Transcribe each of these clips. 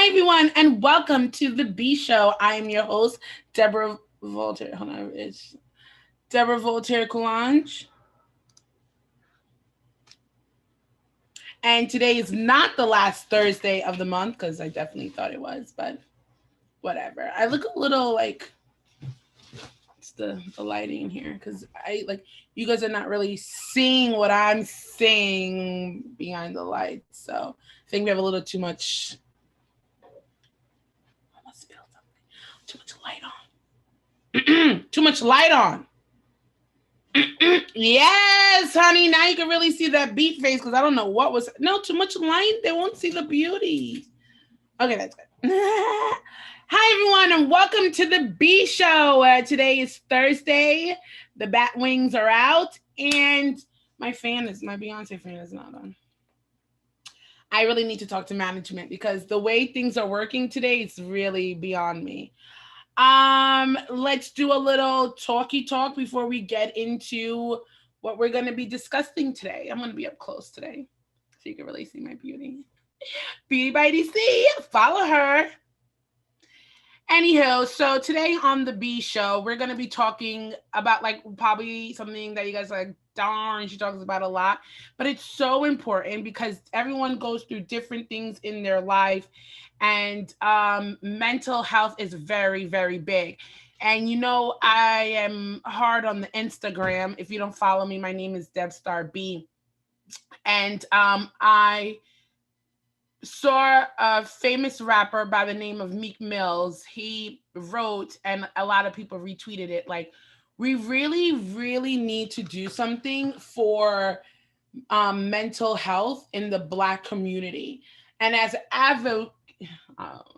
everyone, and welcome to the B Show. I am your host, Deborah Voltaire. Hold on, it's Deborah Voltaire Coulange. And today is not the last Thursday of the month because I definitely thought it was, but whatever. I look a little like it's the lighting here because I like you guys are not really seeing what I'm seeing behind the lights. So I think we have a little too much. I must spill something. Too much light on. Too much light on. Yes, honey. Now you can really see that beat face because I don't know what was. No, too much light. They won't see the beauty. Okay, that's good. Hi, everyone, and welcome to the B Show. Today is Thursday. The bat wings are out, and my Beyonce fan is not on. I really need to talk to management because the way things are working today is really beyond me. Let's do a little talky talk before we get into what we're gonna be discussing today. I'm gonna be up close today, so you can really see my beauty. Beauty by DC, follow her. Anywho, so today on the B Show, we're gonna be talking about like probably something that you guys are like, darn, she talks about a lot, but it's so important because everyone goes through different things in their life, and mental health is very, very big. And you know, I am hard on the Instagram. If you don't follow me, my name is Debstar B, and I saw a famous rapper by the name of Meek Mills. He wrote, and a lot of people retweeted it, like, we really, really need to do something for mental health in the Black community. And as I'm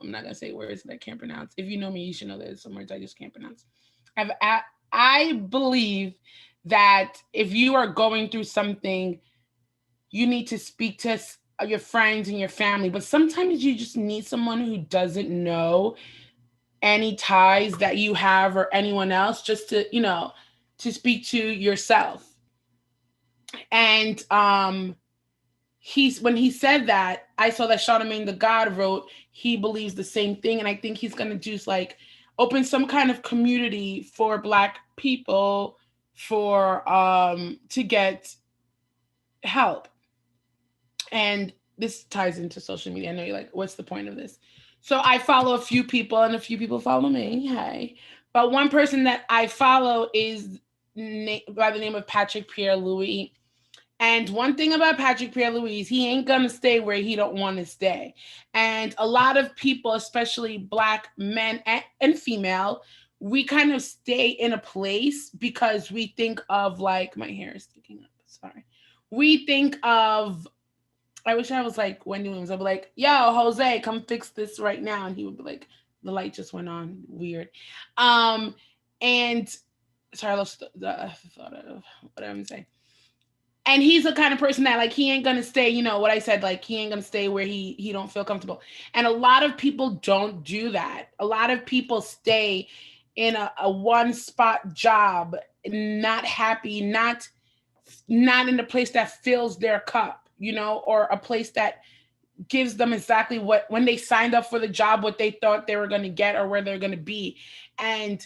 not gonna say words that I can't pronounce. If you know me, you should know there's some words I just can't pronounce. I've, I believe that if you are going through something, you need to speak to your friends and your family, but sometimes you just need someone who doesn't know any ties that you have or anyone else, just to, to speak to yourself. And he's when he said that, I saw that Charlemagne the God wrote he believes the same thing, and I think he's gonna do like open some kind of community for Black people for to get help. And this ties into social media. I know you're like, what's the point of this? So I follow a few people, and a few people follow me. Hey, but one person that I follow is by the name of Patrick Pierre Louis. And one thing about Patrick Pierre Louis, he ain't gonna stay where he don't want to stay. And a lot of people, especially Black men and female, we kind of stay in a place because we think of, like, my hair is sticking up. Sorry. We think of, I wish I was like Wendy Williams. I'd be like, yo, Jose, come fix this right now. And he would be like, the light just went on. Weird. And sorry, I lost the thought of what I'm saying. And he's the kind of person that, like, he ain't gonna stay, what I said, like, he ain't gonna stay where he don't feel comfortable. And a lot of people don't do that. A lot of people stay in a one spot job, not happy, not in a place that fills their cup, or a place that gives them exactly what, when they signed up for the job, what they thought they were going to get or where they're going to be. And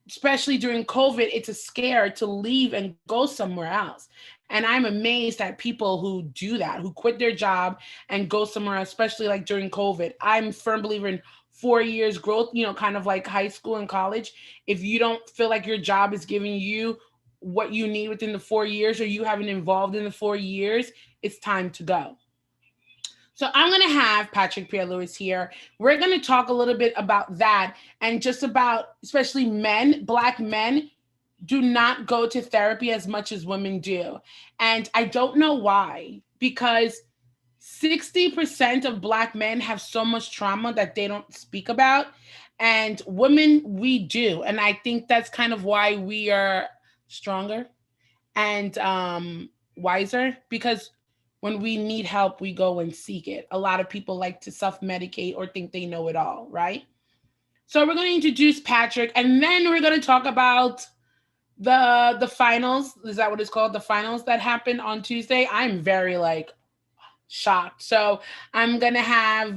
especially during COVID, it's a scare to leave and go somewhere else. And I'm amazed at people who do that, who quit their job and go somewhere else, especially like during COVID. I'm a firm believer in 4 years growth, kind of like high school and college. If you don't feel like your job is giving you what you need within the 4 years, or you haven't evolved in the 4 years, it's time to go. So I'm going to have Patrick Pierre Louis here. We're going to talk a little bit about that, and just about, especially men, Black men do not go to therapy as much as women do. And I don't know why, because 60% of Black men have so much trauma that they don't speak about. And women, we do. And I think that's kind of why we are stronger and wiser, because when we need help, we go and seek it. A lot of people like to self-medicate or think they know it all, right? So we're going to introduce Patrick, and then we're going to talk about the finals. Is that what it's called? The finals that happened on Tuesday. I'm very like, shocked. So I'm gonna have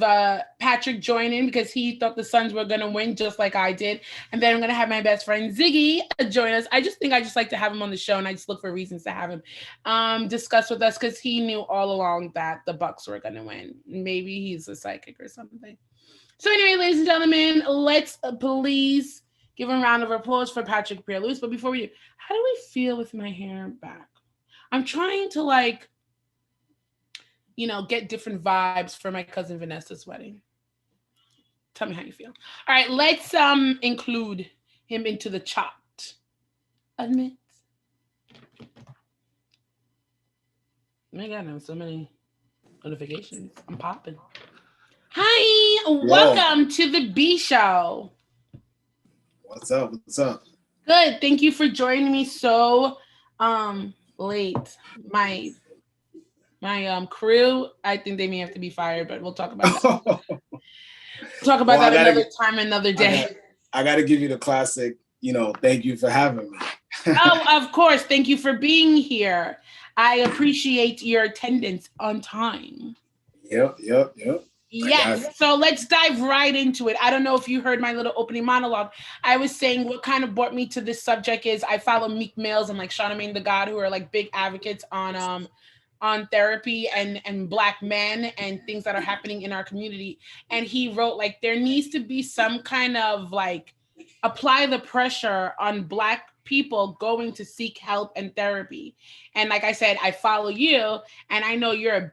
Patrick join in because he thought the Suns were gonna win just like I did, and then I'm gonna have my best friend Ziggy join us. I just like to have him on the show, and I just look for reasons to have him discuss with us because he knew all along that the Bucks were gonna win. Maybe he's a psychic or something. So anyway, ladies and gentlemen, let's please give a round of applause for Patrick Pierre-Louis. But before we do, how do we feel with my hair back? I'm trying to like, get different vibes for my cousin Vanessa's wedding. Tell me how you feel. All right, let's include him into the chat. Admit. Oh my God, I have so many notifications. I'm popping. Hi, welcome to the B Show. What's up? What's up? Good. Thank you for joining me so late. My crew, I think they may have to be fired, but we'll talk about that. Talk about that another time, another day. I got to give you the classic, thank you for having me. Oh, of course. Thank you for being here. I appreciate your attendance on time. Yep. Yes. So let's dive right into it. I don't know if you heard my little opening monologue. I was saying what kind of brought me to this subject is I follow Meek Mills and like Charlamagne the God, who are like big advocates on therapy and Black men and things that are happening in our community. And he wrote like there needs to be some kind of like apply the pressure on Black people going to seek help and therapy. And like I said, I follow you and I know you're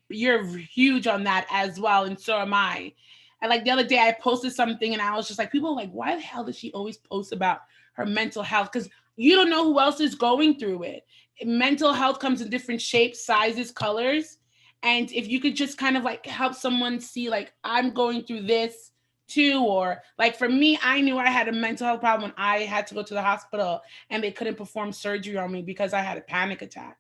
huge on that as well. And so am I. And like the other day I posted something and I was just like, people are like, why the hell does she always post about her mental health? Because you don't know who else is going through it. Mental health comes in different shapes, sizes, colors. And if you could just kind of like help someone see like, I'm going through this too, or like for me, I knew I had a mental health problem when I had to go to the hospital and they couldn't perform surgery on me because I had a panic attack.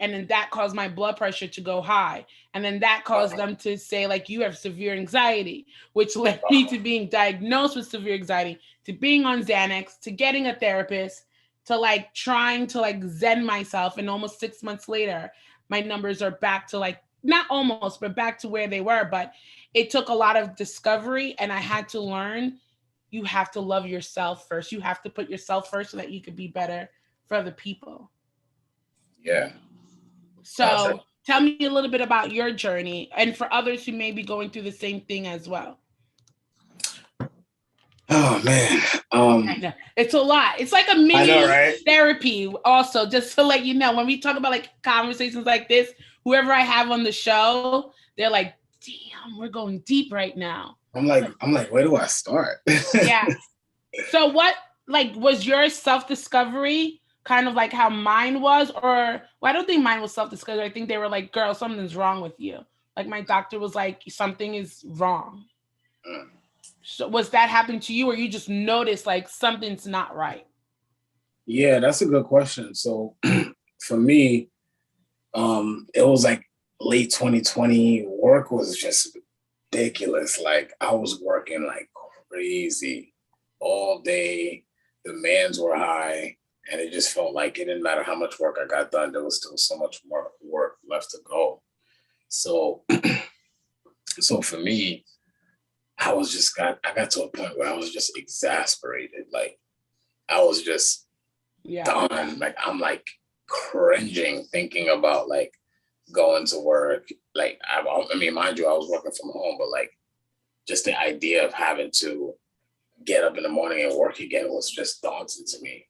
And then that caused my blood pressure to go high. And then that caused them to say, like, you have severe anxiety, which led me to being diagnosed with severe anxiety, to being on Xanax, to getting a therapist, to like trying to like zen myself. And almost 6 months later, my numbers are back to like, not almost, but back to where they were. But it took a lot of discovery and I had to learn you have to love yourself first. You have to put yourself first so that you could be better for other people. Yeah. So tell me a little bit about your journey and for others who may be going through the same thing as well. Oh man. I know. It's a lot. It's like a mini right? therapy also, just to let you know, when we talk about like conversations like this, whoever I have on the show, they're like, damn, we're going deep right now. I'm like, where do I start? Yeah. So what like was your self-discovery kind of like how mine was? Or well, I don't think mine was self-discovery. I think they were like, girl, something's wrong with you. Like my doctor was like, something is wrong. So was that happening to you or you just noticed like something's not right? Yeah, that's a good question. So for me, it was like late 2020. Work was just ridiculous. Like I was working like crazy all day. Demands were high, and it just felt like it didn't matter how much work I got done. There was still so much more work left to go. So, so for me, I got to a point where I was just exasperated. Like I was just done. Like I'm like cringing thinking about like going to work. Like I mean, mind you, I was working from home, but like just the idea of having to get up in the morning and work again was just daunting to me.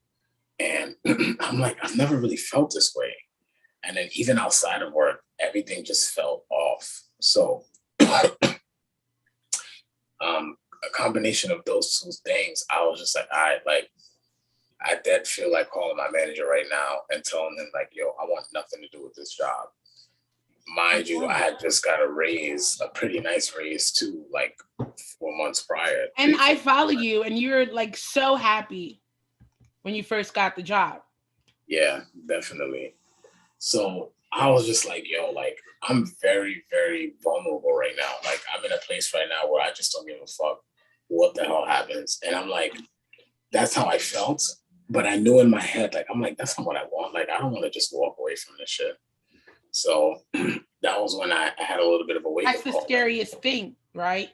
And I'm like, I've never really felt this way. And then even outside of work, everything just felt off. So a combination of those two things, I was just like, I did feel like calling my manager right now and telling him like, yo, I want nothing to do with this job. Mind you, I had just got a pretty nice raise too, like 4 months prior. And I follow you and you're like so happy when you first got the job. Yeah, definitely. So I was just like, yo, like I'm very, very vulnerable right now. Like I'm in a place right now where I just don't give a fuck what the hell happens. And I'm like, that's how I felt. But I knew in my head, like, I'm like, that's not what I want. Like, I don't want to just walk away from this shit. So that was when I had a little bit of a wake up That's the call. scariest thing, right?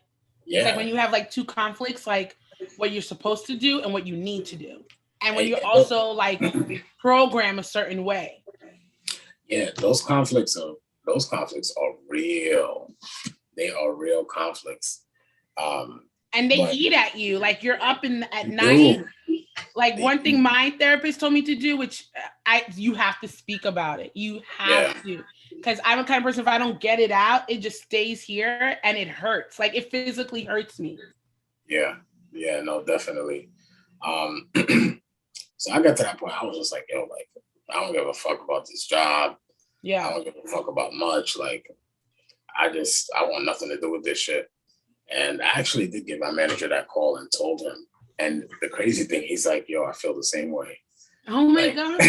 Yeah. It's like when you have like two conflicts, like what you're supposed to do and what you need to do. And when you And also like program a certain way. Yeah, those conflicts are real. They are real conflicts. And they eat at you. Like you're up at night. Like one thing my therapist told me to do, which you have to speak about it. You have to. Because I'm a kind of person, if I don't get it out, it just stays here and it hurts. Like it physically hurts me. Yeah. Yeah, no, definitely. So I got to that point, I was just like, yo, like, I don't give a fuck about this job. Yeah. I don't give a fuck about much. Like, I want nothing to do with this shit. And I actually did give my manager that call and told him. And the crazy thing, he's like, yo, I feel the same way. Oh my God.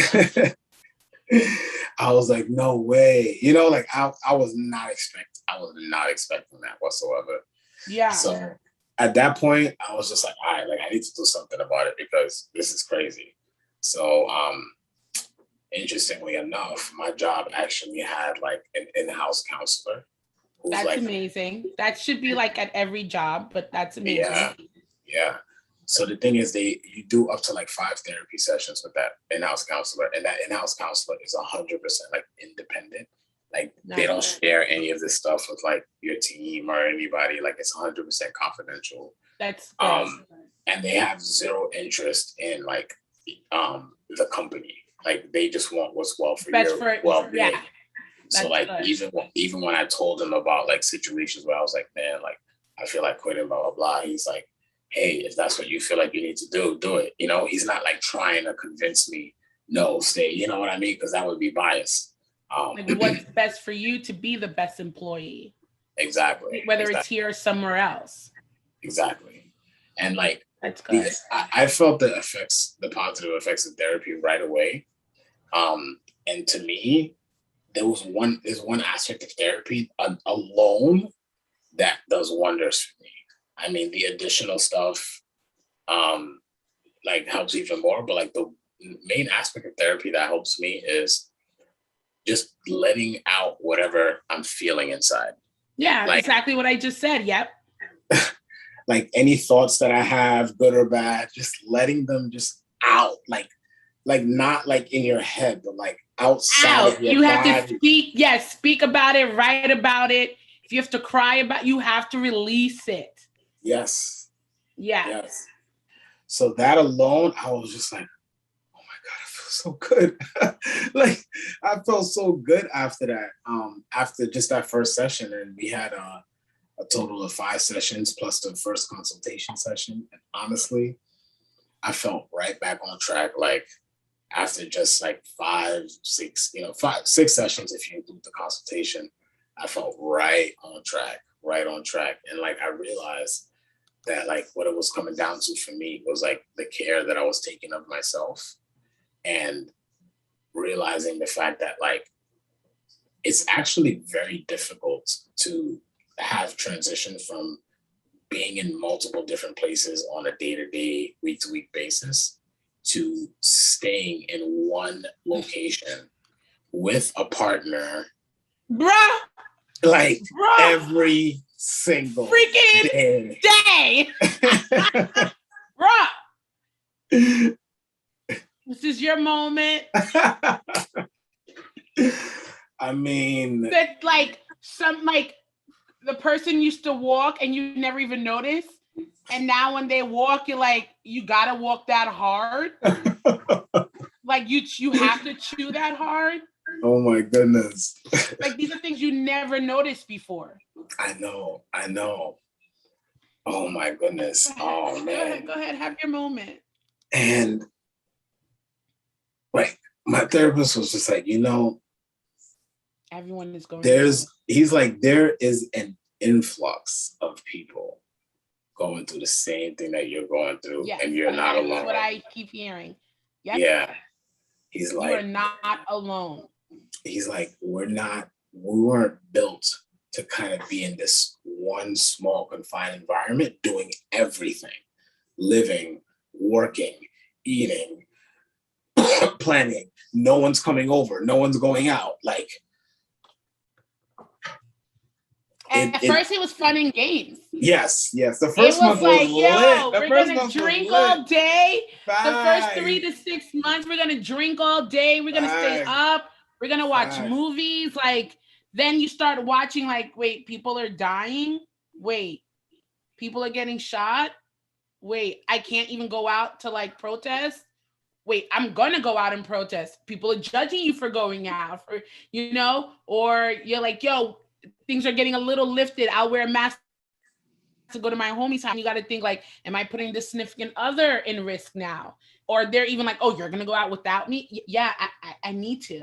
I was like, no way. You know, like I was not expecting that whatsoever. Yeah. So at that point, I was just like, all right, like I need to do something about it because this is crazy. So interestingly enough, my job actually had like an in-house counselor. That's like, amazing. That should be like at every job, but that's amazing. Yeah. So the thing is, you do up to like 5 therapy sessions with that in-house counselor, and that in-house counselor is 100% like independent. Like they don't share any of this stuff with like your team or anybody. Like it's 100% confidential. That's good. And they have zero interest in like the company. Like they just want what's well for your well-being. Yeah. So like even when I told him about like situations where I was like, man, like I feel like quitting, blah blah blah. He's like, hey, if that's what you feel like you need to do it. You know, he's not like trying to convince me, no, stay. You know what I mean? Because that would be biased. Like what's best for you to be the best employee? Exactly. Whether it's here or somewhere else. Exactly. And like that's good. I felt the positive effects of therapy right away. And to me, there's one aspect of therapy alone that does wonders for me. I mean, the additional stuff like helps even more, but like the main aspect of therapy that helps me is just letting out whatever I'm feeling inside. Yeah, like, exactly what I just said. Yep. Like any thoughts that I have, good or bad, just letting them just out, like not like in your head, but like outside of your you have body. To speak. Yes, speak about it, write about it. If you have to cry about it, you have to release it. Yes. Yeah. Yes. So that alone, I was just like, oh my God, I feel so good. Like I felt so good after that. After just that first session, and we had a total of 5 sessions plus the first consultation session. And honestly, I felt right back on track. Like after just like 6 sessions, if you include the consultation, I felt right on track. And like, I realized that like what it was coming down to for me was like the care that I was taking of myself, and realizing the fact that like, it's actually very difficult to have transition from being in multiple different places on a day-to-day, week-to-week basis to staying in one location with a partner. Bruh! Like every single freaking day. Bruh! This is your moment. I mean, that like the person used to walk and you never even noticed, and now when they walk, you're like, you gotta walk that hard. Like you have to chew that hard. Oh my goodness. Like these are things you never noticed before. I know. Oh my goodness. Oh man. Go ahead, have your moment. And like my therapist was just like, everyone is going. He's like, there is an influx of people going through the same thing that you're going through, and you're not alone. That's what I keep hearing. Yep. Yeah. He's like, you are not alone. He's like, we weren't built to kind of be in this one small confined environment doing everything, living, working, eating, planning. No one's coming over. No one's going out. Like At first, it was fun and games. Yes. The first it was month like, was yo, lit. we're gonna drink all day. The first 3 to 6 months, we're gonna drink all day. We're gonna stay up. We're gonna watch movies. Like, then you start watching, like, wait, people are dying. Wait, people are getting shot. Wait, I can't even go out to like protest. Wait, I'm gonna go out and protest. People are judging you for going out, for or you're like, yo, things are getting a little lifted. I'll wear a mask to go to my homie's house. You got to think like, am I putting this significant other in risk now? Or they're even like, oh, you're gonna go out without me? Yeah, I need to.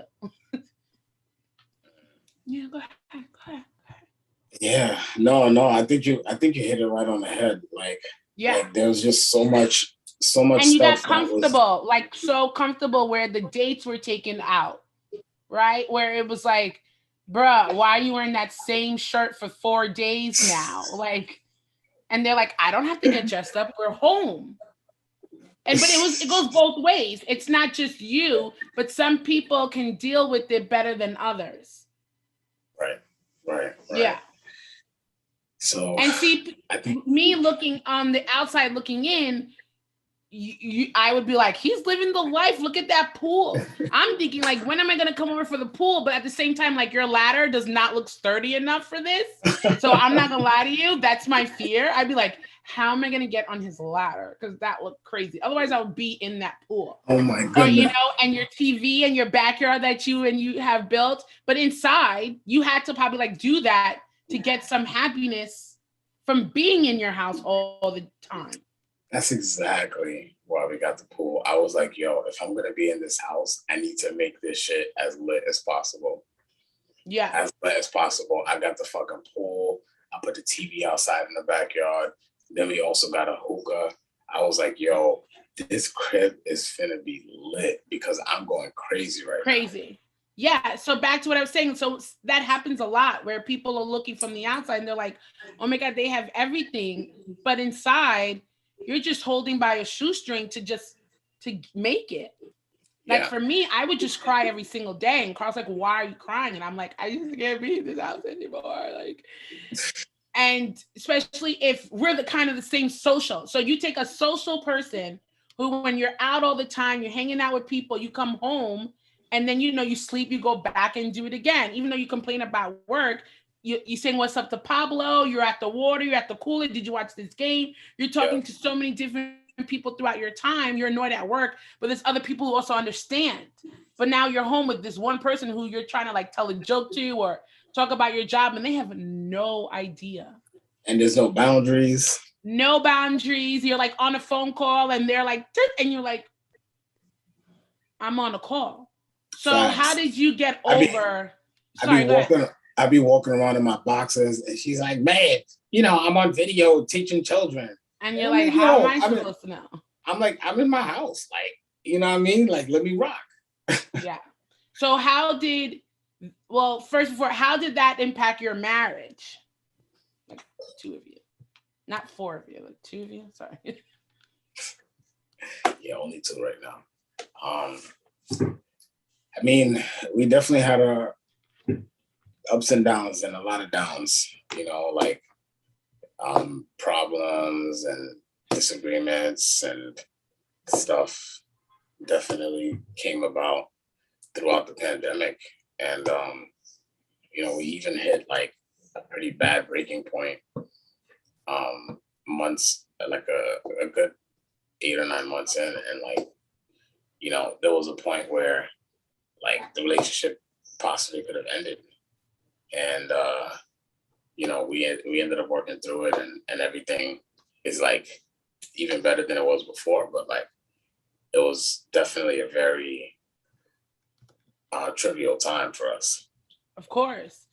Yeah, go ahead. Yeah, no, I think you hit it right on the head. Like there was just so much and you got stuff comfortable, like so comfortable where the dates were taken out, right? Where it was like, bruh, why are you wearing that same shirt for 4 days now? Like, and they're like, I don't have to get dressed up. We're home. But it goes both ways. It's not just you, but some people can deal with it better than others. Right. Yeah. So, and see, I think me looking on the outside looking in, I would be like, he's living the life. Look at that pool. I'm thinking like, when am I going to come over for the pool? But at the same time, like, your ladder does not look sturdy enough for this. So I'm not going to lie to you. That's my fear. I'd be like, how am I going to get on his ladder? Because that looked crazy. Otherwise, I would be in that pool. Oh my goodness. Or, and your TV and your backyard that you have built. But inside, you had to probably like do that to get some happiness from being in your house all the time. That's exactly why we got the pool. I was like, yo, if I'm going to be in this house, I need to make this shit as lit as possible. Yeah. As lit as possible. I got the fucking pool. I put the TV outside in the backyard. Then we also got a hookah. I was like, yo, this crib is finna be lit because I'm going crazy right now. Crazy. Yeah. So back to what I was saying. So that happens a lot where people are looking from the outside and they're like, oh my God, they have everything. But inside, you're just holding by a shoestring to make it. Like for me, I would just cry every single day. And Carl's like, why are you crying? And I'm like, I just can't be in this house anymore. Like, and especially if we're the same social. So you take a social person who, when you're out all the time, you're hanging out with people, you come home and then, you sleep, you go back and do it again. Even though you complain about work, you saying what's up to Pablo, you're at the water, you're at the cooler, did you watch this game? You're talking to so many different people throughout your time. You're annoyed at work, but there's other people who also understand. But now you're home with this one person who you're trying to like tell a joke to or talk about your job, and they have no idea. And there's no boundaries. No boundaries. You're like on a phone call and they're like, and you're like, I'm on a call. So Facts. How did you get over? I'd be walking around in my boxers and she's like, man, I'm on video teaching children. And you're like, how am I supposed to know? I'm like, I'm in my house. Like, you know what I mean? Like, let me rock. Yeah. So how did that impact your marriage? Like 2 of you. Not 4 of you, but 2 of you. Sorry. Yeah, only 2 right now. I mean, we definitely had our ups and downs and a lot of downs, like problems and disagreements and stuff definitely came about throughout the pandemic. And, we even hit like a pretty bad breaking point months, like a good 8 or 9 months in. And like, there was a point where like the relationship possibly could have ended. And, we ended up working through it and everything is like even better than it was before. But like, it was definitely a very trivial time for us. Of course.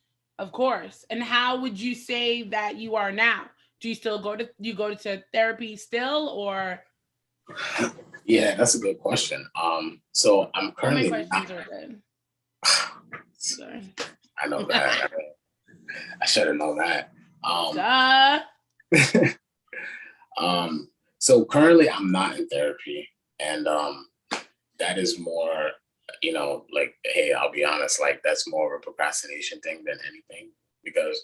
And how would you say that you are now? Do you still go to therapy still, or? Yeah, that's a good question. So I'm currently. All my questions are good. Sorry. I know that. I should have known that. So currently I'm not in therapy, and that is more, like, hey, I'll be honest, like that's more of a procrastination thing than anything, because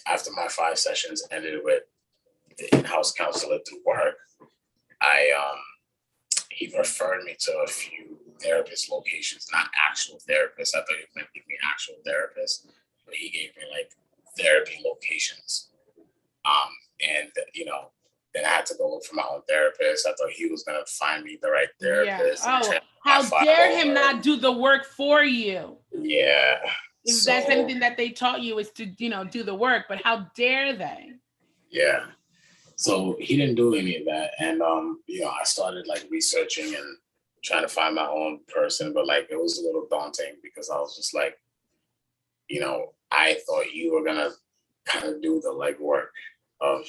after my 5 sessions ended with the in-house counselor through work, I he referred me to a few therapist locations, not actual therapists. I thought he was going to give me actual therapists, but he gave me like therapy locations. And then I had to go look for my own therapist. I thought he was going to find me the right therapist. Yeah. Oh, how dare him not do the work for you? Yeah. If that's anything that they taught you is to, do the work, but how dare they? Yeah. So he didn't do any of that. And, I started like researching and trying to find my own person, but like, it was a little daunting because I was just like, I thought you were going to kind of do the legwork of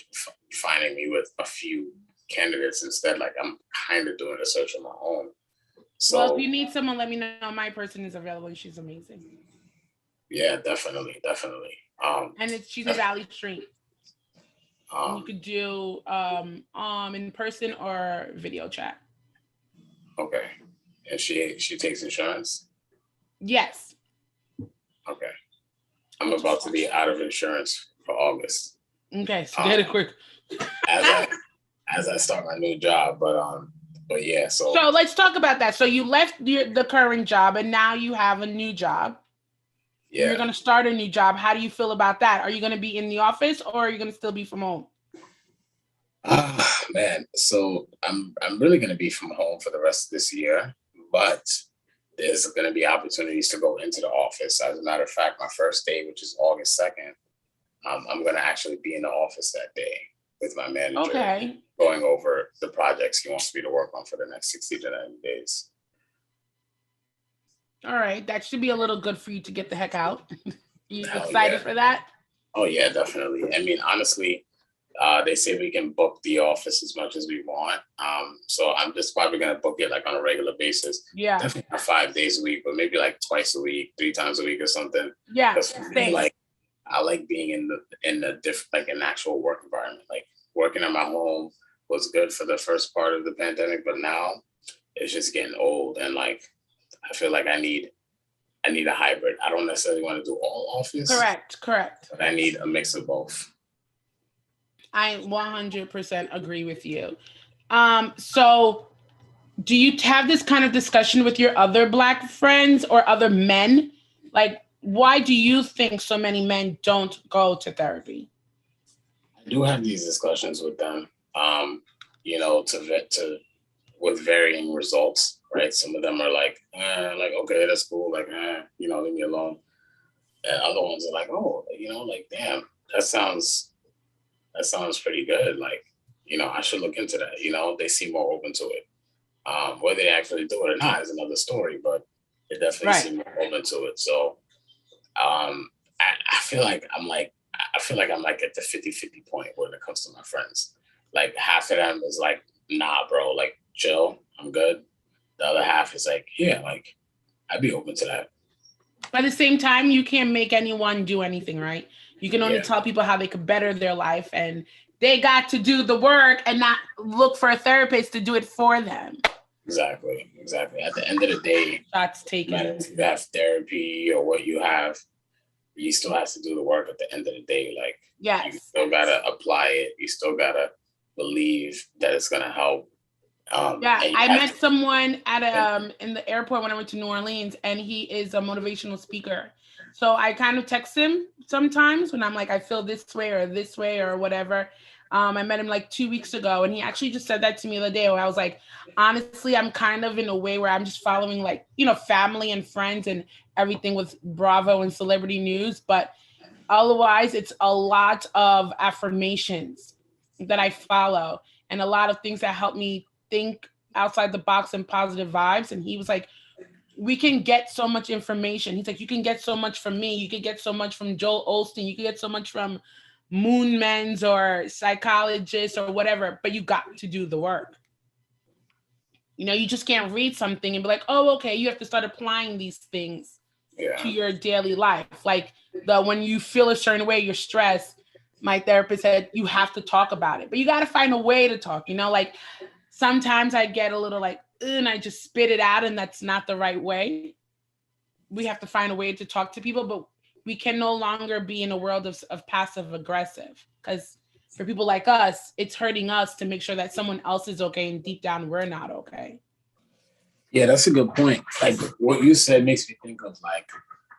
finding me with a few candidates instead. Like I'm kind of doing a search on my own. So, well, if you need someone, let me know. My person is available and she's amazing. Yeah, definitely. And she's in Valley Street. You could do in person or video chat. Okay. And she takes insurance? Yes. Okay. I'm about to be out of insurance for August. Okay, so get it quick. as I start my new job, but yeah. So let's talk about that. So you left the current job, and now you have a new job. Yeah. You're gonna start a new job. How do you feel about that? Are you gonna be in the office, or are you gonna still be from home? Man, so I'm really gonna be from home for the rest of this year, but there's gonna be opportunities to go into the office. As a matter of fact, my first day, which is August 2nd. I'm going to actually be in the office that day with my manager, going over the projects he wants me to work on for the next 60 to 90 days. All right. That should be a little good for you to get the heck out. You excited for that? Oh, yeah, definitely. I mean, honestly, they say we can book the office as much as we want. So I'm just probably going to book it like on a regular basis. Yeah. Definitely not 5 days a week, but maybe like twice a week, 3 times a week or something. Yeah. I like being in the different, like an actual work environment. Like working at my home was good for the first part of the pandemic, but now it's just getting old. And like, I feel like I need a hybrid. I don't necessarily want to do all office. Correct. But I need a mix of both. I 100% agree with you. So do you have this kind of discussion with your other Black friends or other men? Like, why do you think so many men don't go to therapy? I do have these discussions with them, with varying results, right? Some of them are like, okay, that's cool. Like, leave me alone. And other ones are like, oh, like, damn, that sounds pretty good. Like, I should look into that. They seem more open to it. Whether they actually do it or not is another story, but they definitely seem more open to it. So, I feel like I'm like at the 50-50 point when it comes to my friends. Like half of them is like, nah, bro, like chill, I'm good. The other half is like, yeah, like I'd be open to that. But at the same time, you can't make anyone do anything, right? You can only tell people how they could better their life, and they got to do the work and not look for a therapist to do it for them. Exactly. At the end of the day, that's taken. If you have therapy or what you have, you still have to do the work at the end of the day. Like, you still gotta apply it. You still gotta believe that it's gonna help. I met someone at in the airport when I went to New Orleans, and he is a motivational speaker. So I kind of text him sometimes when I'm like, I feel this way or whatever. I met him like 2 weeks ago, and he actually just said that to me the other day where I was like, honestly, I'm kind of in a way where I'm just following like, family and friends and everything with Bravo and celebrity news. But otherwise, it's a lot of affirmations that I follow and a lot of things that help me think outside the box and positive vibes. And he was like, we can get so much information. He's like, you can get so much from me. You can get so much from Joel Osteen. You can get so much from moon men's or psychologists or whatever, but you got to do the work. You just can't read something and be like, oh, okay, you have to start applying these things to your daily life. Like when you feel a certain way, you're stressed, my therapist said, you have to talk about it, but you got to find a way to talk, like sometimes I get a little like, and I just spit it out, and that's not the right way. We have to find a way to talk to people, but we can no longer be in a world of passive aggressive, because for people like us, it's hurting us to make sure that someone else is okay and deep down we're not okay. Yeah, that's a good point. Like what you said makes me think of like,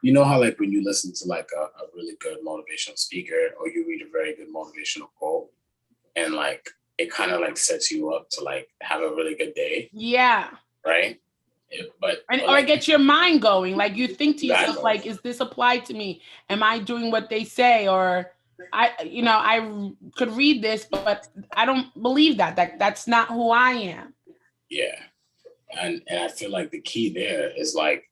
you know how like when you listen to like a really good motivational speaker or you read a very good motivational quote and like it kind of like sets you up to like have a really good day, Yeah. right? Or Like, get your mind going. Like you think to yourself, exactly. like, is this applied to me? Am I doing what they say? Or I could read this, but I don't believe that. That's not who I am. Yeah. And I feel like the key there is like,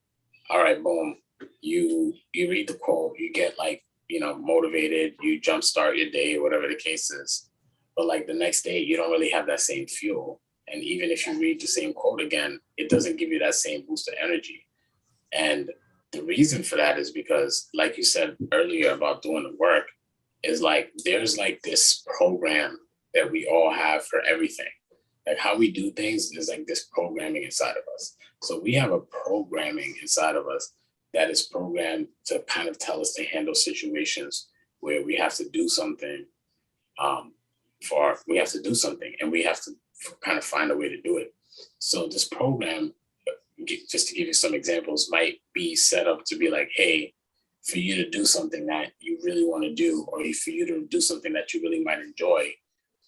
all right, boom, you read the quote, you get like, motivated, you jumpstart your day, whatever the case is. But like the next day, you don't really have that same fuel. And even if you read the same quote again, it doesn't give you that same boost of energy. And the reason for that is because, like you said earlier about doing the work, is like there's like this program that we all have for everything. Like how we do things is like this programming inside of us. So we have a programming inside of us that is programmed to kind of tell us to handle situations where we have to do something we have to do something and we have to kind of find a way to do it. So this program, just to give you some examples, might be set up to be like, hey, for you to do something that you really want to do, or for you to do something that you really might enjoy,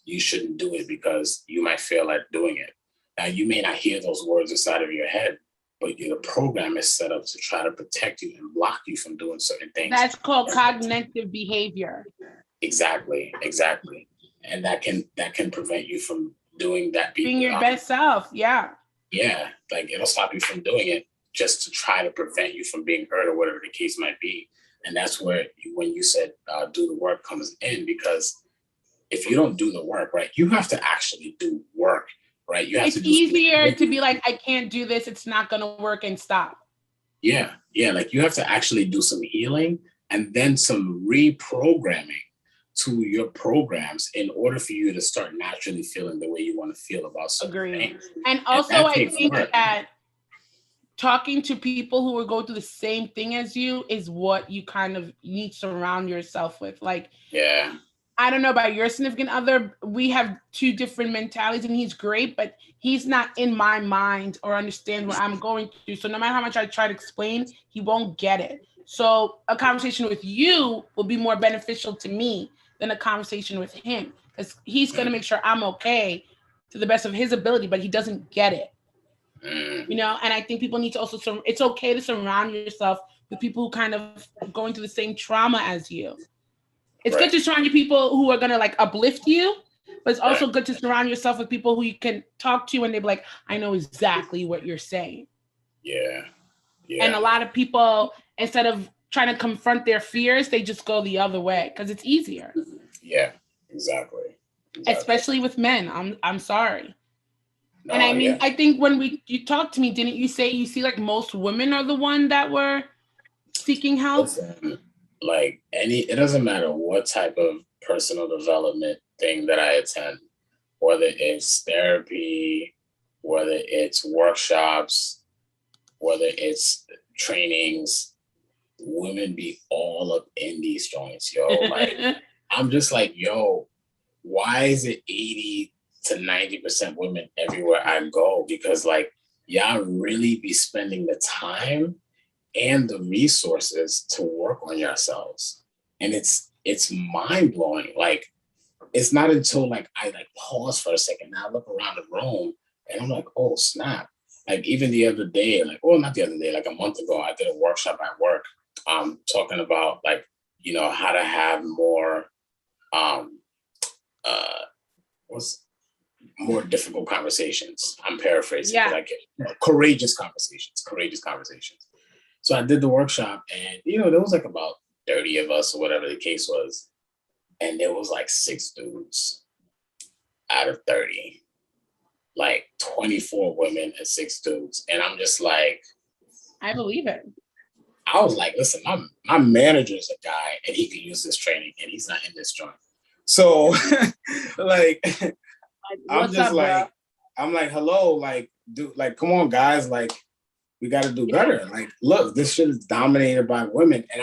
you shouldn't do it because you might fail at doing it. Now, you may not hear those words inside of your head, but the program is set up to try to protect you and block you from doing certain things. That's called cognitive behavior. Exactly. And that can prevent you from doing that. Being your best self. Yeah. Yeah. Like it'll stop you from doing it just to try to prevent you from being hurt or whatever the case might be. And that's where, when you said do the work comes in, because if you don't do the work, right, you have to actually do work, right? It's easier to be like, I can't do this, it's not going to work, and stop. Yeah. Like you have to actually do some healing and then some reprogramming to your programs in order for you to start naturally feeling the way you want to feel about certain things. And also, I think that talking to people who will go through the same thing as you is what you kind of need to surround yourself with. Like, yeah. I don't know about your significant other. We have two different mentalities, and he's great, but he's not in my mind or understand what I'm going through. So no matter how much I try to explain, he won't get it. So a conversation with you will be more beneficial to me than a conversation with him, because he's going to make sure I'm okay to the best of his ability, but he doesn't get it. And I think people need to also, it's okay to surround yourself with people who kind of going through the same trauma as you. It's good to surround you people who are going to like uplift you, but it's also good to surround yourself with people who you can talk to and they're like, I know exactly what you're saying. Yeah. And a lot of people, instead of trying to confront their fears, they just go the other way because it's easier. Yeah, exactly. Especially with men. I'm sorry. No, and I mean, I think when you talked to me, didn't you say you see like most women are the one that were seeking help? Listen, like it doesn't matter what type of personal development thing that I attend, whether it's therapy, whether it's workshops, whether it's trainings, women be all up in these joints, yo. Like, I'm just like, yo, why is it 80 to 90% women everywhere I go? Because like, y'all really be spending the time and the resources to work on yourselves. And it's mind blowing. Like, it's not until like I like pause for a second, now I look around the room and I'm like, oh snap. Like even the other day, like, well, not the other day, like a month ago, I did a workshop at work talking about like, how to have more what's more difficult conversations. I'm paraphrasing, like courageous conversations. So I did the workshop and, there was like about 30 of us or whatever the case was. And there was like 6 dudes out of 30, like 24 women and 6 dudes. And I'm just like, I believe it. I was like, listen, my manager's a guy and he can use this training and he's not in this joint. So like, I'm like, hello, like, dude, like, come on guys. Like, we got to do better. Like, look, this shit is dominated by women. And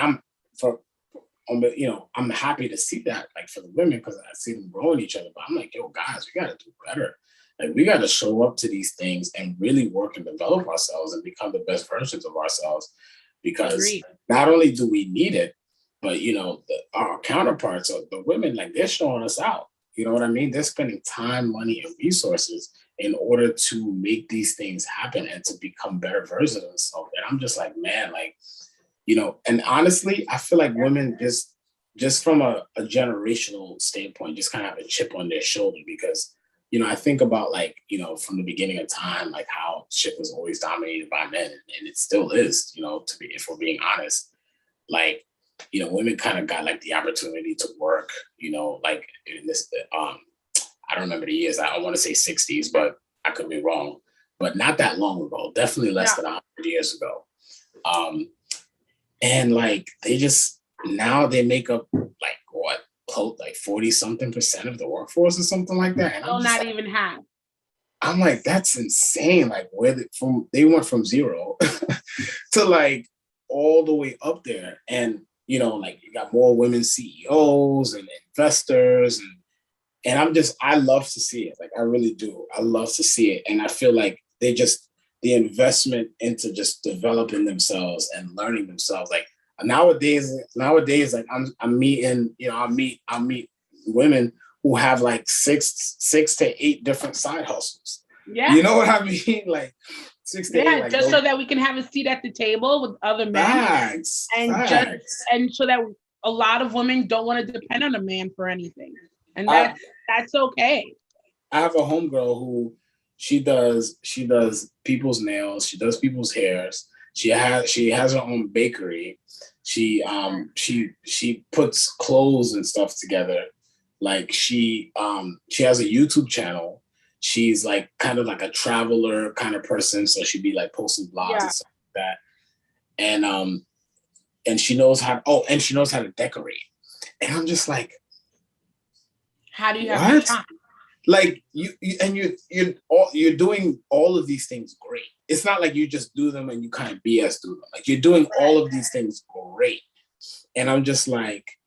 you know, I'm happy to see that, like for the women, because I see them growing each other. But I'm like, yo, guys, we got to do better. Like we got to show up to these things and really work and develop ourselves and become the best versions of ourselves. Because Agreed. not only do we need it, but you know, our counterparts, the women, like they're showing us out. You know what I mean? They're spending time, money, and resources in order to make these things happen and to become better versions of themselves. And I'm just like, man, like, you know, and honestly, I feel like women just from a generational standpoint, just kind of have a chip on their shoulder because, you know, I think about like, you know, from the beginning of time, like how shit was always dominated by men and it still is, you know, if we're being honest, like, you know, women kind of got like the opportunity to work, you know, like in this, I don't remember the years, I want to say 60s, but I could be wrong, but not that long ago, definitely less than 100 years ago. And like, they just, now they make up like what, like 40 something % of the workforce or something like that. And I'm not like, even half. I'm like, that's insane. Like where they went from zero to like all the way up there. And, you know, like you got more women CEOs and investors and I love to see it. Like I really do. I love to see it. And I feel like the investment into just developing themselves and learning themselves. Like nowadays, like I'm meeting, you know, I'll meet women who have like six to 8 different side hustles. Yeah. You know what I mean? Like 6 to 8. Like just so that we can have a seat at the table with other men. Facts. And so that a lot of women don't want to depend on a man for anything. And that's okay. I have a homegirl who she does people's nails, she does people's hairs. She has her own bakery. She puts clothes and stuff together. Like she has a YouTube channel. She's like kind of like a traveler kind of person, so she'd be like posting blogs and stuff like that. And she knows how to decorate. And I'm just like, how do you have time? Like you're doing all of these things great. It's not like you just do them and you kind of BS do them. Like you're doing all of these things great. And I'm just like,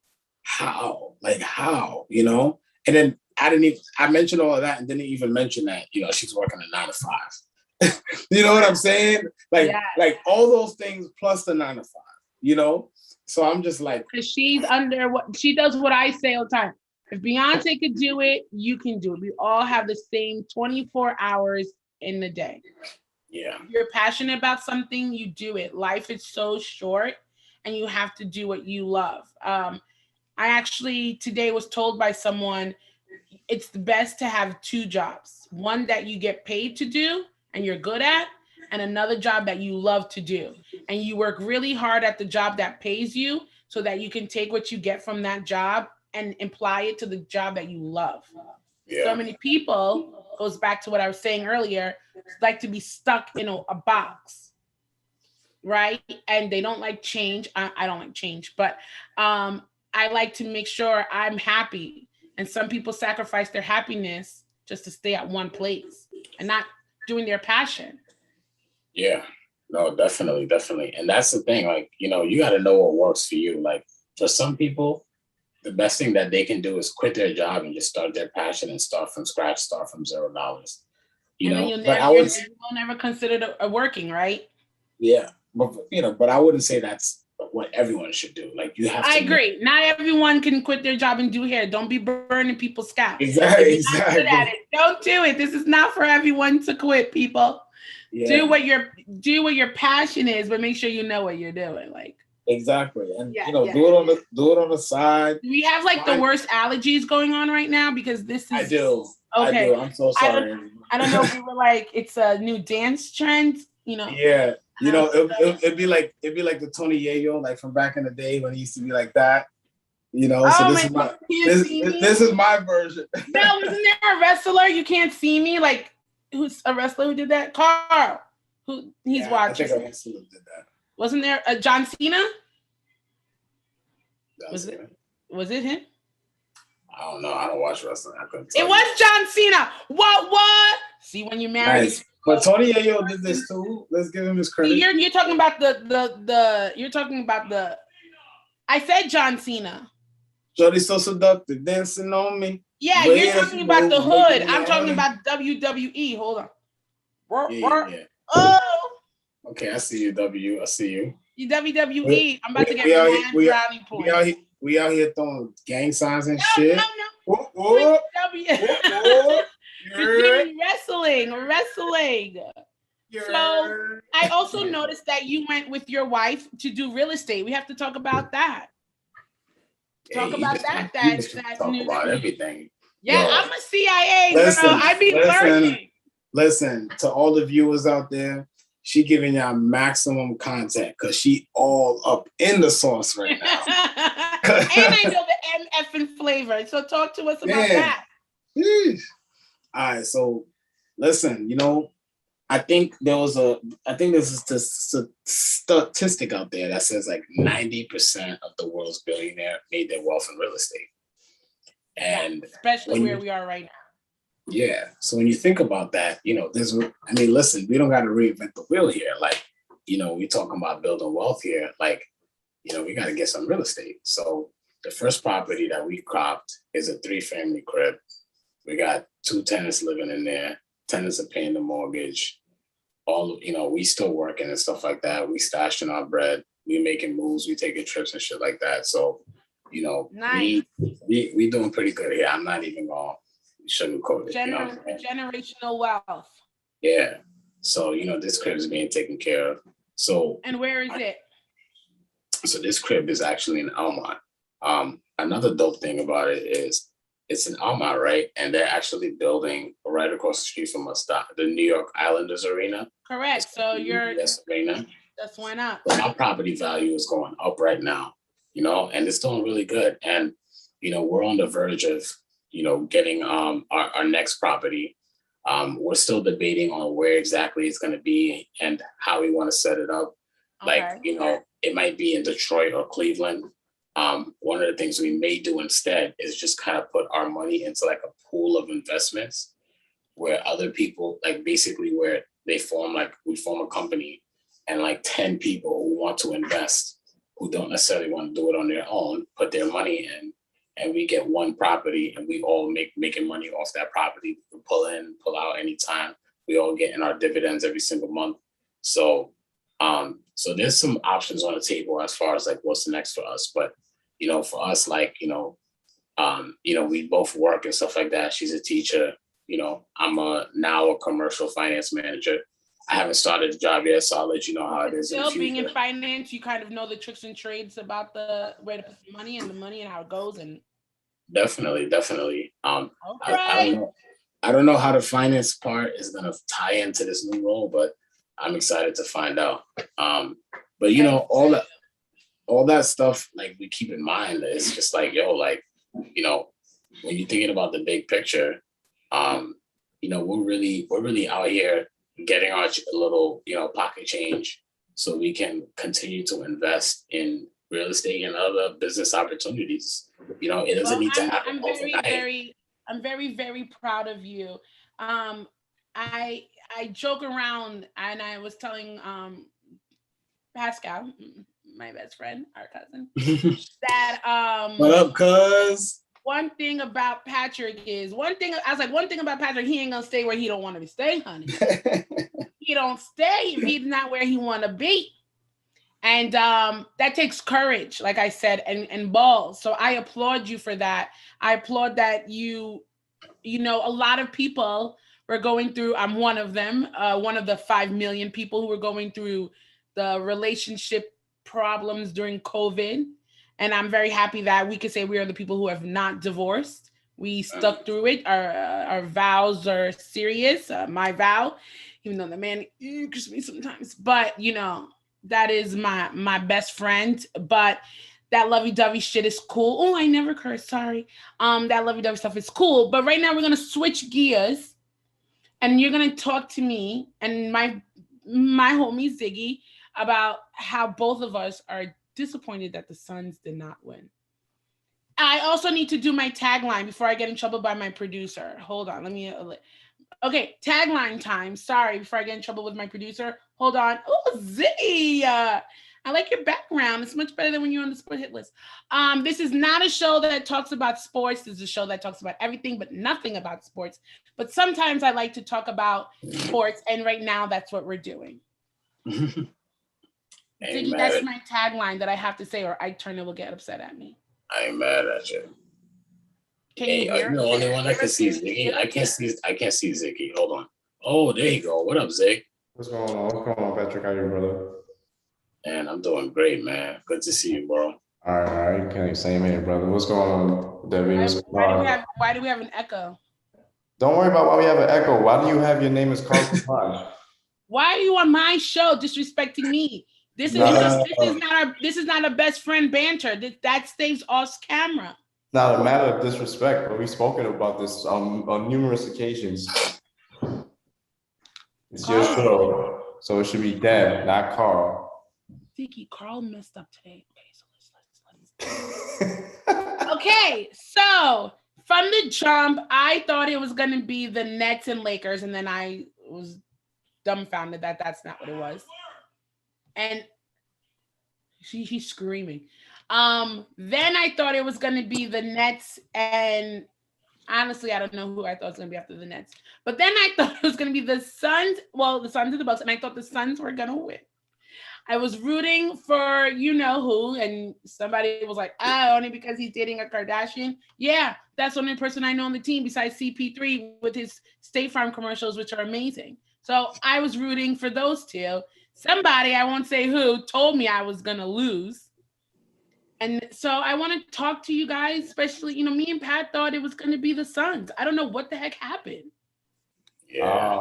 how? Like how? You know? And then I mentioned all of that and didn't even mention that, you know, she's working a 9 to 5. You know what I'm saying? Like all those things plus the 9 to 5, you know? So I'm just like, because she's under what she does what I say all the time. If Beyonce could do it, you can do it. We all have the same 24 hours in the day. Yeah. If you're passionate about something, you do it. Life is so short and you have to do what you love. I actually today was told by someone, it's the best to have 2 jobs. One that you get paid to do and you're good at, and another job that you love to do. And you work really hard at the job that pays you so that you can take what you get from that job and apply it to the job that you love. Yeah. So many people, goes back to what I was saying earlier, like to be stuck in a box, right? And they don't like change. I don't like change, but I like to make sure I'm happy. And some people sacrifice their happiness just to stay at one place and not doing their passion. Yeah, no, definitely. And that's the thing, like, you know, you got to know what works for you. Like for some people, the best thing that they can do is quit their job and just start their passion and start from scratch, start from $0. You know, you'll never consider it working, right? Yeah, but you know, but I wouldn't say that's what everyone should do. Like you have to. I agree. Not everyone can quit their job and do hair. Don't be burning people's scalp. Exactly. Good at it. Don't do it. This is not for everyone to quit, people. Yeah. Do what your passion is, but make sure you know what you're doing. Like. Exactly. And you know, do it on the side. We have like the worst allergies going on right now because this is I do. Okay. I do. I'm so sorry. I don't know if we were like it's a new dance trend, you know. Yeah. You know, it'd be like the Tony Yayo, like from back in the day when he used to be like that. You know, so this is my version. No, isn't there a wrestler? You can't see me. Like who's a wrestler who did that? Carl. He's watching. I think a wrestler did that. Wasn't there a John Cena? Was it him? I don't know. I don't watch wrestling. I couldn't tell you. Was John Cena. What? See, when you marry. Nice. But Tony Yayo did this too. Let's give him his credit. You're talking about the you're talking about I said John Cena. Shorty so seductive, dancing on me. Yeah, you're talking about the hood. I'm talking about WWE. Hold on. Yeah. Oh. Okay, I see you, I see you. WWE. I'm about to get mad brownie points. We out here throwing gang signs and shit. No. Doing wrestling. So I also noticed that you went with your wife to do real estate. We have to talk about that. Talk about everything. Yeah, yo, I'm a CIA girl. I be lurking. Listen to all the viewers out there. She giving y'all maximum content because she all up in the sauce right now. And I know the MF and flavor. So talk to us about that. All right, so listen, I think there's a statistic out there that says like 90% of the world's billionaire made their wealth in real estate. And especially where we are right now. Yeah. So when you think about that, listen, we don't got to reinvent the wheel here. Like, we talking about building wealth here. Like, we got to get some real estate. So the first property that we cropped is a 3-family crib. We got 2 tenants living in there. Tenants are paying the mortgage. We still working and stuff like that. We stashing our bread. We making moves. We taking trips and shit like that. So, nice. we doing pretty good here. I'm not even going to sugarcoat it. Generational wealth. Yeah. So, this crib is being taken care of. So. And where is it? So this crib is actually in Almont. Another dope thing about it is it's in Almont, right? And they're actually building right across the street from us, the New York Islanders Arena. Correct. So arena. That's went up. So our property value is going up right now, and it's doing really good. And, we're on the verge of, getting our next property. We're still debating on where exactly it's going to be and how we want to set it up. Okay. Like, it might be in Detroit or Cleveland. One of the things we may do instead is just kind of put our money into like a pool of investments where other people, like basically where we form a company and like 10 people who want to invest, who don't necessarily want to do it on their own, put their money in, and we get one property and we all making money off that property. We pull in, pull out anytime. We all get in our dividends every single month. So there's some options on the table as far as like what's next for us. But, for us, like, we both work and stuff like that. She's a teacher. I'm now a commercial finance manager. I haven't started the job yet, so I'll let you know how it is. Still being in finance, you kind of know the tricks and trades about the where to put the money and how it goes. And definitely. Okay. I don't know how the finance part is gonna tie into this new role, but I'm excited to find out. But all that stuff, like we keep in mind, is just like, when you're thinking about the big picture, we're really out here getting our little, pocket change so we can continue to invest in real estate and other business opportunities. It doesn't need to happen overnight. I'm very, very proud of you. I joke around and I was telling Pascal, my best friend, our cousin, that what up, cuz? One thing about Patrick, he ain't gonna stay where he don't want to stay, honey. He don't stay if he's not where he want to be. And that takes courage, like I said, and balls. So I applaud you for that. I applaud that a lot of people were going through, I'm one of them, one of the 5 million people who were going through the relationship problems during COVID. And I'm very happy that we could say we are the people who have not divorced. We stuck through it. Our vows are serious. My vow, even though the man angers me sometimes, but that is my best friend. But that lovey-dovey shit is cool. Oh, I never curse. Sorry. That lovey-dovey stuff is cool. But right now we're gonna switch gears, and you're gonna talk to me and my homie Ziggy about how both of us are disappointed that the Suns did not win. I also need to do my tagline before I get in trouble by my producer. Hold on, okay, tagline time. Sorry, before I get in trouble with my producer. Hold on. Oh, Ziggy. I like your background. It's much better than when you're on the sports hit list. This is not a show that talks about sports. This is a show that talks about everything but nothing about sports. But sometimes I like to talk about sports, and right now that's what we're doing. Ziggy, that's my tagline that I have to say, or Ike Turner will get upset at me. I ain't mad at you. Can you hear? Are you the only one that can see Ziggy? I can't see Ziggy. Hold on. Oh, there you go. What up, Zig? What's going on? What's going on, Patrick? How you, brother? Man, I'm doing great, man. Good to see you, bro. All right. Okay, same here, brother. What's going on, Debbie? Why do we have an echo? Don't worry about why we have an echo. Why do you have your name as Carl? Why are you on my show disrespecting me? This is not a best friend banter. That stays off camera. Not a matter of disrespect, but we've spoken about this on numerous occasions. It's your show, so it should be Deb, not Carl. Ziggy, Carl messed up today. Okay, so okay, so from the jump, I thought it was gonna be the Nets and Lakers, and then I was dumbfounded that that's not what it was. And she's screaming. Then I thought it was gonna be the Nets, and honestly, I don't know who I thought was gonna be after the Nets. But then I thought it was gonna be the Suns. Well, the Suns and the Bucks, and I thought the Suns were gonna win. I was rooting for you know who, and somebody was like, only because he's dating a Kardashian. Yeah, that's the only person I know on the team besides CP3 with his State Farm commercials, which are amazing. So I was rooting for those two. Somebody, I won't say who, told me I was gonna lose. And so I want to talk to you guys, especially, me and Pat thought it was going to be the Suns. I don't know what the heck happened. Yeah.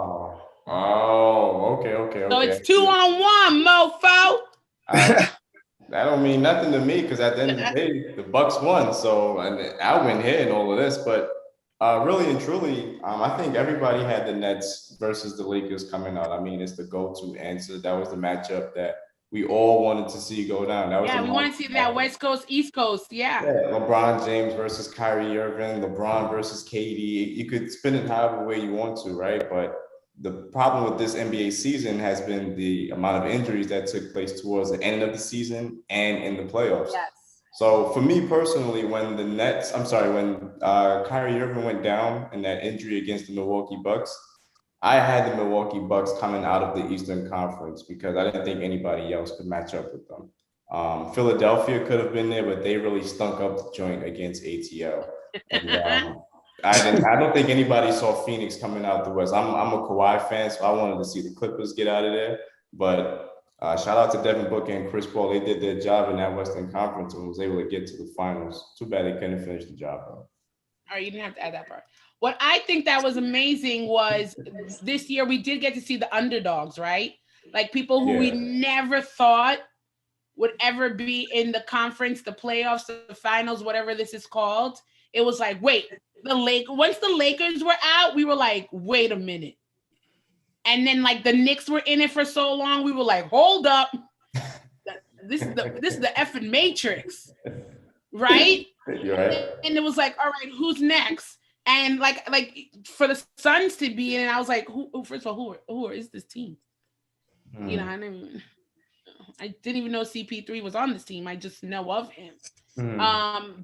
Okay. So it's 2-on-1, mofo. That don't mean nothing to me because at the end of the day, the Bucks won. So and I win here and all of this. But really and truly, I think everybody had the Nets versus the Lakers coming out. I mean, it's the go-to answer. That was the matchup that we all wanted to see go down. We want to see that West Coast, East Coast. Yeah. LeBron James versus Kyrie Irving, LeBron versus KD. You could spin it however way you want to, right? But the problem with this NBA season has been the amount of injuries that took place towards the end of the season and in the playoffs. Yes. So for me personally, when Kyrie Irving went down in that injury against the Milwaukee Bucks, I had the Milwaukee Bucks coming out of the Eastern Conference because I didn't think anybody else could match up with them. Philadelphia could have been there, but they really stunk up the joint against ATL. And, I don't think anybody saw Phoenix coming out the West. I'm a Kawhi fan, so I wanted to see the Clippers get out of there. But shout out to Devin Booker and Chris Paul. They did their job in that Western Conference and was able to get to the finals. Too bad they couldn't finish the job, though. All right, you didn't have to add that part. What I think that was amazing was this year we did get to see the underdogs, right? Like people who we never thought would ever be in the conference, the playoffs, the finals, whatever this is called. It was like, wait, once the Lakers were out, we were like, wait a minute. And then like the Knicks were in it for so long, we were like, hold up. This is the effing Matrix, right? You're right. And it was like, all right, who's next? And like for the Suns to be in, I was like, who? First of all, who is this team? I didn't even know CP3 was on this team. I just know of him.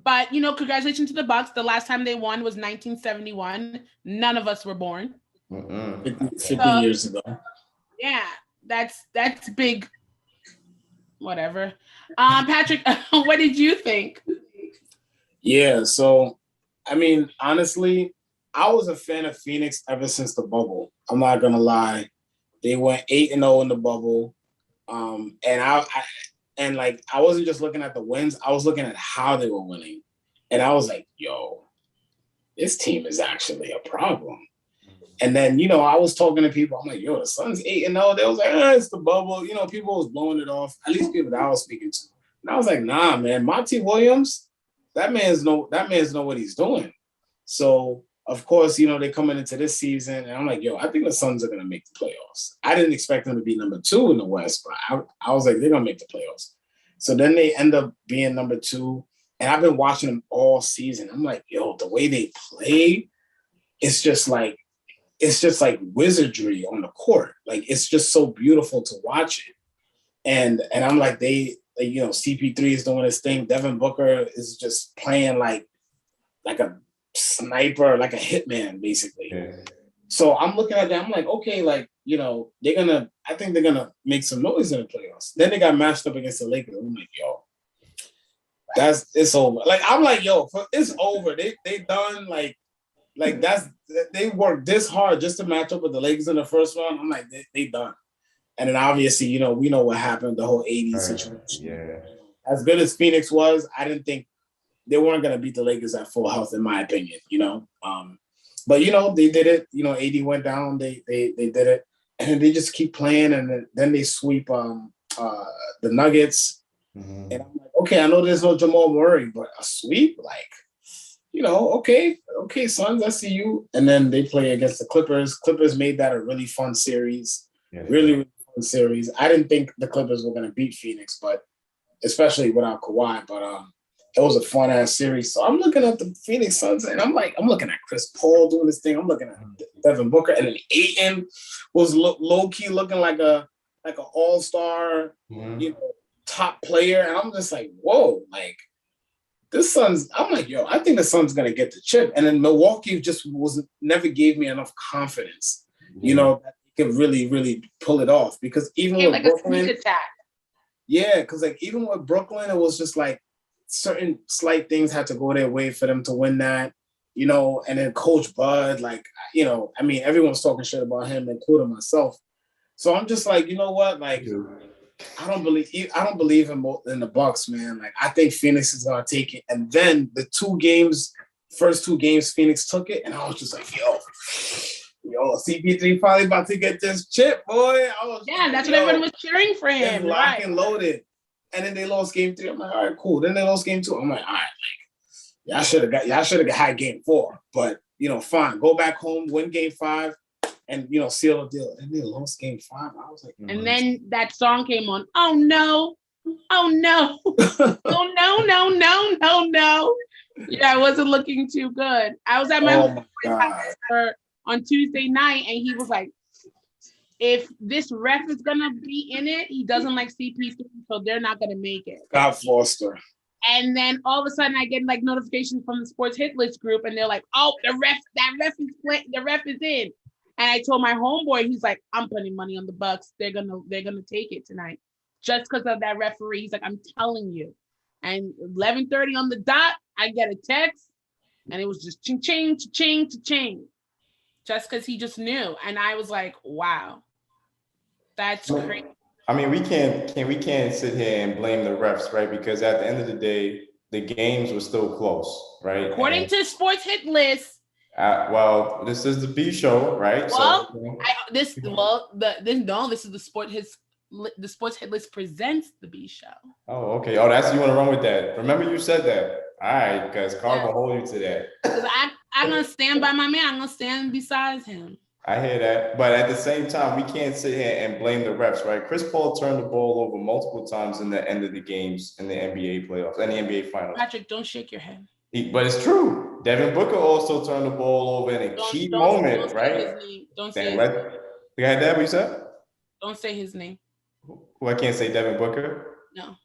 But congratulations to the Bucks. The last time they won was 1971. None of us were born. 50 years ago. Yeah, that's big. Whatever. Patrick, what did you think? Yeah, so I mean, honestly, I was a fan of Phoenix ever since the bubble. I'm not gonna lie. They went 8-0 in the bubble. And I wasn't just looking at the wins, I was looking at how they were winning. And I was like, yo, this team is actually a problem. And then, I was talking to people, I'm like, yo, the Suns 8-0. They was like, it's the bubble. People was blowing it off, at least people that I was speaking to. And I was like, nah, man, Monty Williams, that man's know what he's doing. So of course, they coming into this season, and I'm like, yo, I think the Suns are gonna make the playoffs. I didn't expect them to be number 2 in the West, but I was like, they're gonna make the playoffs. So then they end up being number 2, and I've been watching them all season. I'm like, yo, the way they play, it's just like wizardry on the court. Like it's just so beautiful to watch it. and I'm like, CP3 is doing his thing. Devin Booker is just playing like a sniper, like a hitman, basically. Yeah. So I'm looking at that. I'm like, okay, like, I think they're gonna make some noise in the playoffs. Then they got matched up against the Lakers. I'm like, yo, it's over. Like, I'm like, yo, it's over. They done like they worked this hard just to match up with the Lakers in the first round. I'm like, they done. And then obviously, we know what happened, the whole 80s situation. Yeah. As good as Phoenix was, I didn't think they weren't gonna beat the Lakers at full health, in my opinion. But they did it. AD went down. They did it, and they just keep playing, and then they sweep the Nuggets. Mm-hmm. And I'm like, okay, I know there's no Jamal Murray, but a sweep, like, okay, Suns, I see you. And then they play against the Clippers. Clippers made that a really fun series. Yeah. Really, really fun series. I didn't think the Clippers were gonna beat Phoenix, but especially without Kawhi, but it was a fun ass series. So I'm looking at the Phoenix Suns, and I'm looking at Chris Paul doing this thing. I'm looking at Devin Booker, and then Ayton was low key looking like an all-star, top player. And I'm just like, whoa, like this Suns. I'm like, yo, I think the Suns gonna get the chip. And then Milwaukee just never gave me enough confidence, that they could really, really pull it off. Because even with like Brooklyn, a attack. Yeah, because like even with Brooklyn, it was just like certain slight things had to go their way for them to win that, and then Coach Bud, like, everyone's talking shit about him, including myself. So I'm just like, you know what? Like, I don't believe in the Bucks, man. Like, I think Phoenix is gonna take it. And then the first two games, Phoenix took it, and I was just like, yo, CP3 probably about to get this chip, boy. That's what everyone was cheering for him. Lock and loaded. And then they lost game 3. I'm like, all right, cool. Then they lost game 2. I'm like, all right, like, y'all should have had game 4. But fine. Go back home, win game 5, and seal the deal. And they lost game 5. I was like, and then that song came on. Oh no. Oh no. Oh no. Yeah, it wasn't looking too good. I was at my on Tuesday night, and he was like, if this ref is gonna be in it, he doesn't like CP3, so they're not gonna make it. Scott Foster. And then all of a sudden I get like notifications from the sports hit list group, and they're like, oh, the ref is in. And I told my homeboy, he's like, I'm putting money on the Bucks. They're gonna take it tonight. Just because of that referee. He's like, I'm telling you. And 11:30 on the dot, I get a text, and it was just ching ching ching ching. Just because he just knew. And I was like, wow. That's crazy. I mean, we can't sit here and blame the refs, right? Because at the end of the day, the games were still close, right? According to Sports Hit List. Well, this is the B show, right? Well, this is the Sports Hit List presents the B show. Oh, okay. Oh, you want to run with that? Remember you said that. All right, because Carl will hold you to that. Because I'm gonna stand by my man. I'm gonna stand beside him. I hear that, but at the same time, we can't sit here and blame the refs, right? Chris Paul turned the ball over multiple times in the end of the games in the NBA playoffs and the NBA finals. Patrick, don't shake your head. But it's true. Devin Booker also turned the ball over in a key moment, right? Don't say his name. You got that? What you said? Don't say his name. Who I can't say Devin Booker? No.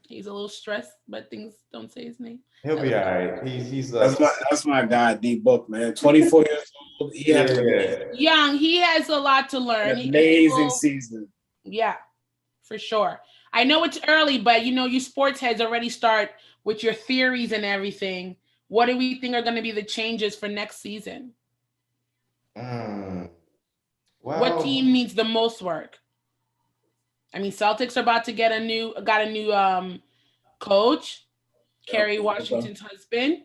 He's a little stressed, but don't say his name. He'll be all right. He's that's my guy, D Book, man. 24 years old. Young. He has a lot to learn. Amazing season. Yeah, for sure. I know it's early, but you sports heads already start with your theories and everything. What do we think are going to be the changes for next season? Well, what team needs the most work? I mean, Celtics are about to get a new coach, Kerry Washington's husband.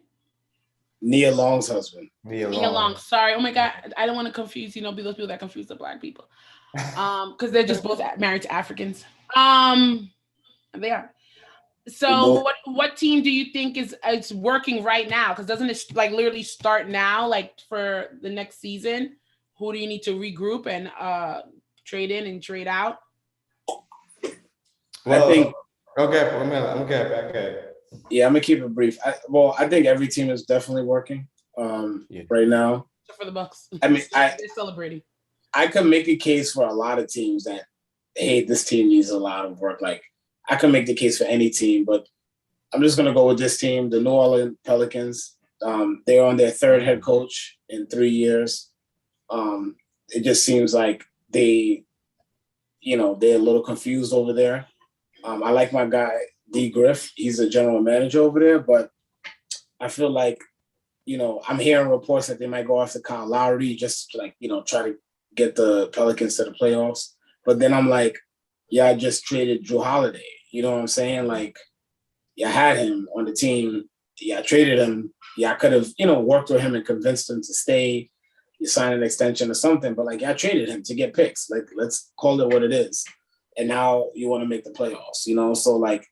Nia Long's husband. Nia Long. Sorry. Oh my God. I don't want to confuse, be those people that confuse the Black people. Because they're just both married to Africans. They are. So what team do you think is working right now? Because doesn't it like literally start now, like for the next season? Who do you need to regroup and trade in and trade out? Well, I think. Okay, I'm gonna get back at it. Yeah, I'm gonna keep it brief. I think every team is definitely working right now. Except for the Bucks. I mean, they're celebrating. I could make a case for a lot of teams that hey, this team needs a lot of work. Like, I can make the case for any team, but I'm just going to go with this team, the New Orleans Pelicans. They're on their third head coach in 3 years. It just seems like they're a little confused over there. I like my guy, D. Griff. He's a general manager over there, but I feel like, I'm hearing reports that they might go after Kyle Lowry just to, like, try to get the Pelicans to the playoffs. But then I'm like, yeah, I just traded Drew Holiday. You know what I'm saying? Like, yeah, I had him on the team. Yeah, I traded him. Yeah, I could have, worked with him and convinced him to stay. You sign an extension or something. But, like, yeah, I traded him to get picks. Like, let's call it what it is. And now you want to make the playoffs, So, like,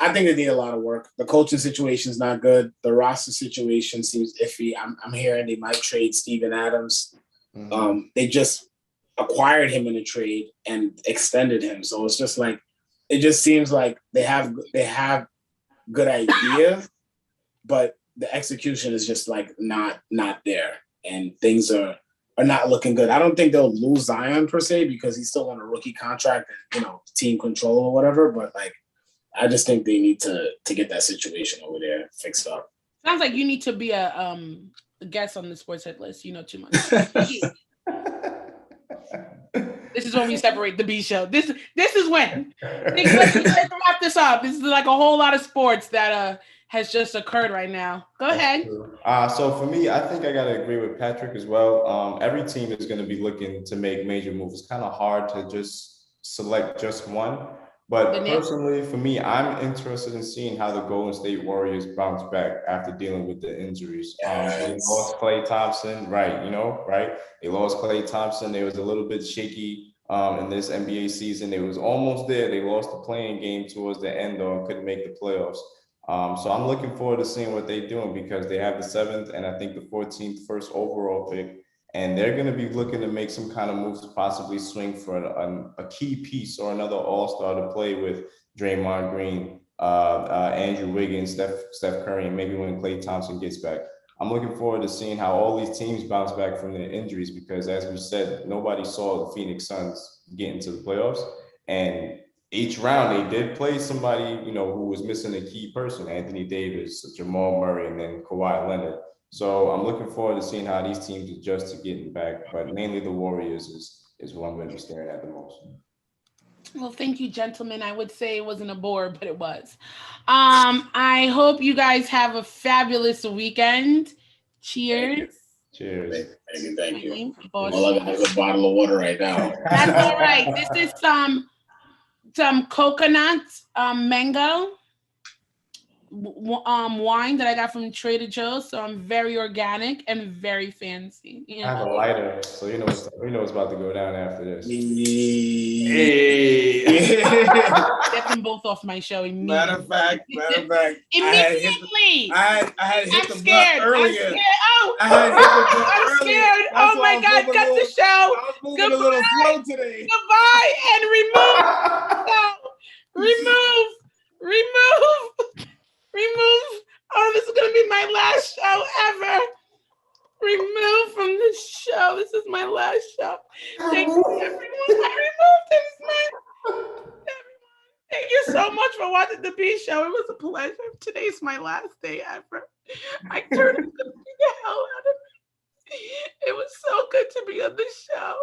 I think they need a lot of work. The coaching situation is not good. The roster situation seems iffy. I'm hearing they might trade Steven Adams. They just acquired him in a trade and extended him. So it's just like, it just seems like they have good ideas, but the execution is just like not there, and things are not looking good. I don't think they'll lose Zion per se because he's still on a rookie contract and team control or whatever. But like, I just think they need to get that situation over there fixed up. Sounds like you need to be a guest on the Sports Hit List. You know too much. This is when we separate the B show. This is when. Let's wrap this up. This is like a whole lot of sports that has just occurred right now. Go ahead. So for me, I think I gotta agree with Patrick as well. Every team is going to be looking to make major moves. It's kind of hard to just select just one. But personally, for me, I'm interested in seeing how the Golden State Warriors bounce back after dealing with the injuries. They lost Klay Thompson, right? They lost Klay Thompson. They was a little bit shaky in this NBA season. They was almost there. They lost the playing game towards the end, though, and couldn't make the playoffs. So I'm looking forward to seeing what they're doing because they have the 7th and I think the 14th first overall pick. And they're going to be looking to make some kind of moves to possibly swing for a key piece or another all-star to play with Draymond Green, Andrew Wiggins, Steph Curry, and maybe when Klay Thompson gets back. I'm looking forward to seeing how all these teams bounce back from their injuries because, as we said, nobody saw the Phoenix Suns get into the playoffs. And each round, they did play somebody, who was missing a key person, Anthony Davis, Jamal Murray, and then Kawhi Leonard. So I'm looking forward to seeing how these teams adjust to getting back, but mainly the Warriors is what I'm going to be staring at the most. Well, thank you, gentlemen. I would say it wasn't a bore, but it was. I hope you guys have a fabulous weekend. Cheers. Cheers. Thank you. All I got is a bottle of water right now. That's all right. This is some coconut mango wine that I got from Trader Joe's, so I'm very organic and very fancy. I have a lighter, so you know what's about to go down after this. Hey. Get them both off my show immediately. Matter of fact, immediately. I had hit the blunt earlier. I'm scared. Oh my God! Cut the show. I was moving a little slow today. Goodbye and remove. Oh, this is gonna be my last show ever. Remove from the show. This is my last show. Thank you, everyone. I removed this, man. Thank you so much for watching the B Show. It was a pleasure. Today's my last day ever. I turned the hell out of me. It was so good to be on the show.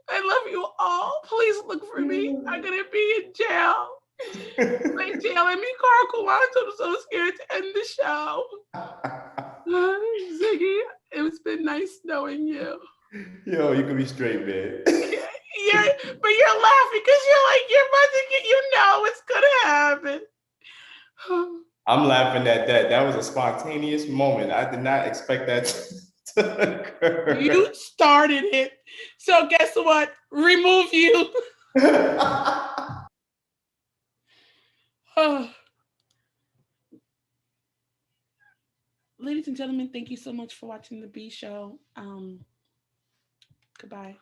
I love you all. Please look for me. I'm gonna be in jail. Like jailing me, Carl Kwanzaa. I'm so scared to end the show. Ziggy, it's been nice knowing you. Yo, you can be straight, man. But you're laughing because you're about to get, it's gonna happen. I'm laughing at that. That was a spontaneous moment. I did not expect that to occur. You started it. So guess what? Remove you. Ladies and gentlemen, thank you so much for watching the B Show. Goodbye.